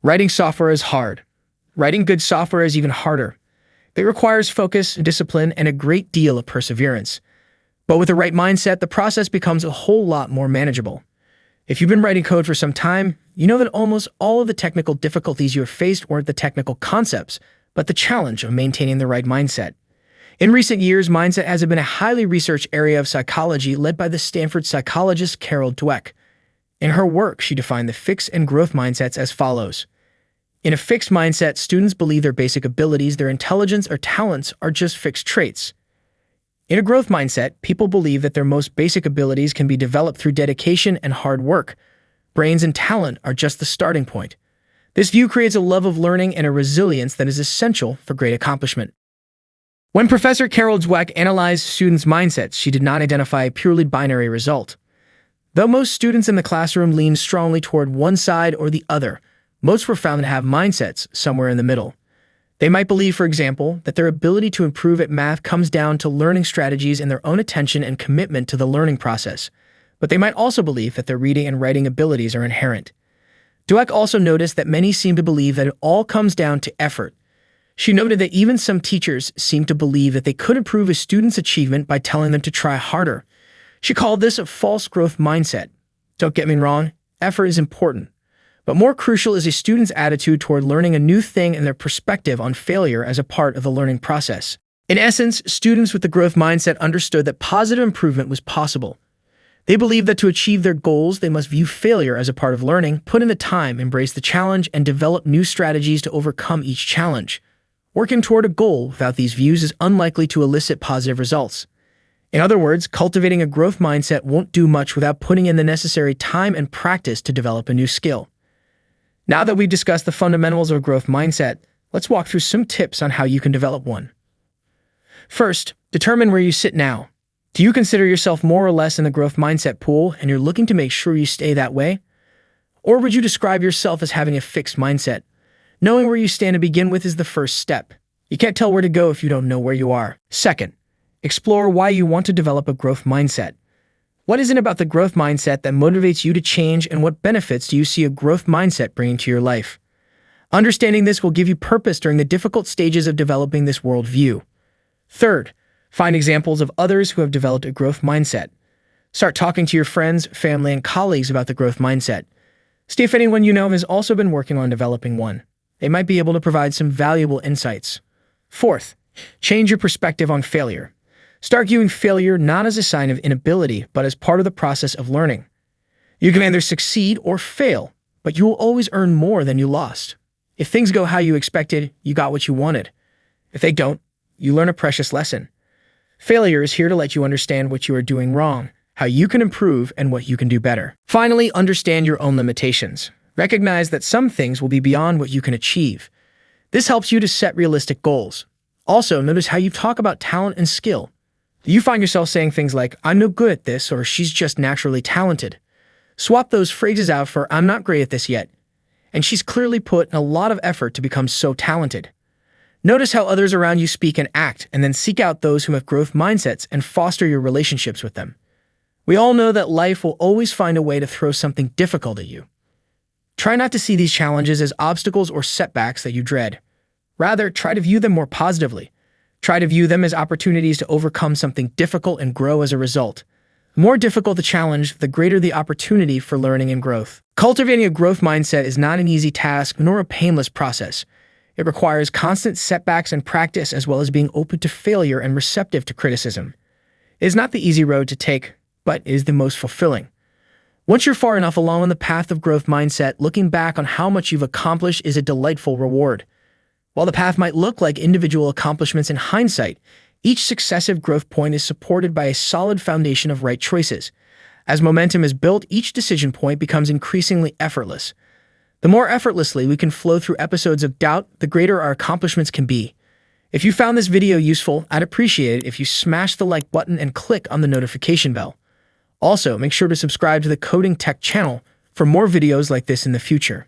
Writing software is hard. Writing good software is even harder. It requires focus, discipline, and a great deal of perseverance. But with the right mindset, the process becomes a whole lot more manageable. If you've been writing code for some time, you know that almost all of the technical difficulties you have faced weren't the technical concepts, but the challenge of maintaining the right mindset. In recent years, mindset has been a highly researched area of psychology led by the Stanford psychologist Carol Dweck. In her work, she defined the fixed and growth mindsets as follows. In a fixed mindset, students believe their basic abilities, their intelligence, or talents are just fixed traits. In a growth mindset, people believe that their most basic abilities can be developed through dedication and hard work. Brains and talent are just the starting point. This view creates a love of learning and a resilience that is essential for great accomplishment. When Professor Carol Dweck analyzed students' mindsets, she did not identify a purely binary result. Though most students in the classroom leaned strongly toward one side or the other, most were found to have mindsets somewhere in the middle. They might believe, for example, that their ability to improve at math comes down to learning strategies and their own attention and commitment to the learning process. But they might also believe that their reading and writing abilities are inherent. Dweck also noticed that many seem to believe that it all comes down to effort. She noted that even some teachers seem to believe that they could improve a student's achievement by telling them to try harder. She called this a false growth mindset. Don't get me wrong, effort is important. But more crucial is a student's attitude toward learning a new thing and their perspective on failure as a part of the learning process. In essence, students with the growth mindset understood that positive improvement was possible. They believed that to achieve their goals, they must view failure as a part of learning, put in the time, embrace the challenge, and develop new strategies to overcome each challenge. Working toward a goal without these views is unlikely to elicit positive results. In other words, cultivating a growth mindset won't do much without putting in the necessary time and practice to develop a new skill. Now that we've discussed the fundamentals of a growth mindset, let's walk through some tips on how you can develop one. First, determine where you sit now. Do you consider yourself more or less in the growth mindset pool and you're looking to make sure you stay that way? Or would you describe yourself as having a fixed mindset? Knowing where you stand to begin with is the first step. You can't tell where to go if you don't know where you are. Second, explore why you want to develop a growth mindset. What is it about the growth mindset that motivates you to change, and what benefits do you see a growth mindset bringing to your life? Understanding this will give you purpose during the difficult stages of developing this worldview. Third, find examples of others who have developed a growth mindset. Start talking to your friends, family, and colleagues about the growth mindset. See if anyone you know has also been working on developing one. They might be able to provide some valuable insights. Fourth, change your perspective on failure. Start viewing failure not as a sign of inability, but as part of the process of learning. You can either succeed or fail, but you will always earn more than you lost. If things go how you expected, you got what you wanted. If they don't, you learn a precious lesson. Failure is here to let you understand what you are doing wrong, how you can improve, and what you can do better. Finally, understand your own limitations. Recognize that some things will be beyond what you can achieve. This helps you to set realistic goals. Also, notice how you talk about talent and skill. Do you find yourself saying things like, "I'm no good at this," or "she's just naturally talented"? Swap those phrases out for "I'm not great at this yet," and "she's clearly put in a lot of effort to become so talented." Notice how others around you speak and act, and then seek out those who have growth mindsets and foster your relationships with them. We all know that life will always find a way to throw something difficult at you. Try not to see these challenges as obstacles or setbacks that you dread. Rather, try to view them more positively. Try to view them as opportunities to overcome something difficult and grow as a result. The more difficult the challenge, the greater the opportunity for learning and growth. Cultivating a growth mindset is not an easy task nor a painless process. It requires constant setbacks and practice, as well as being open to failure and receptive to criticism. It is not the easy road to take, but it is the most fulfilling. Once you're far enough along on the path of growth mindset, looking back on how much you've accomplished is a delightful reward. While the path might look like individual accomplishments in hindsight, each successive growth point is supported by a solid foundation of right choices. As momentum is built, each decision point becomes increasingly effortless. The more effortlessly we can flow through episodes of doubt, the greater our accomplishments can be. If you found this video useful, I'd appreciate it if you smash the like button and click on the notification bell. Also, make sure to subscribe to the Coding Tech channel for more videos like this in the future.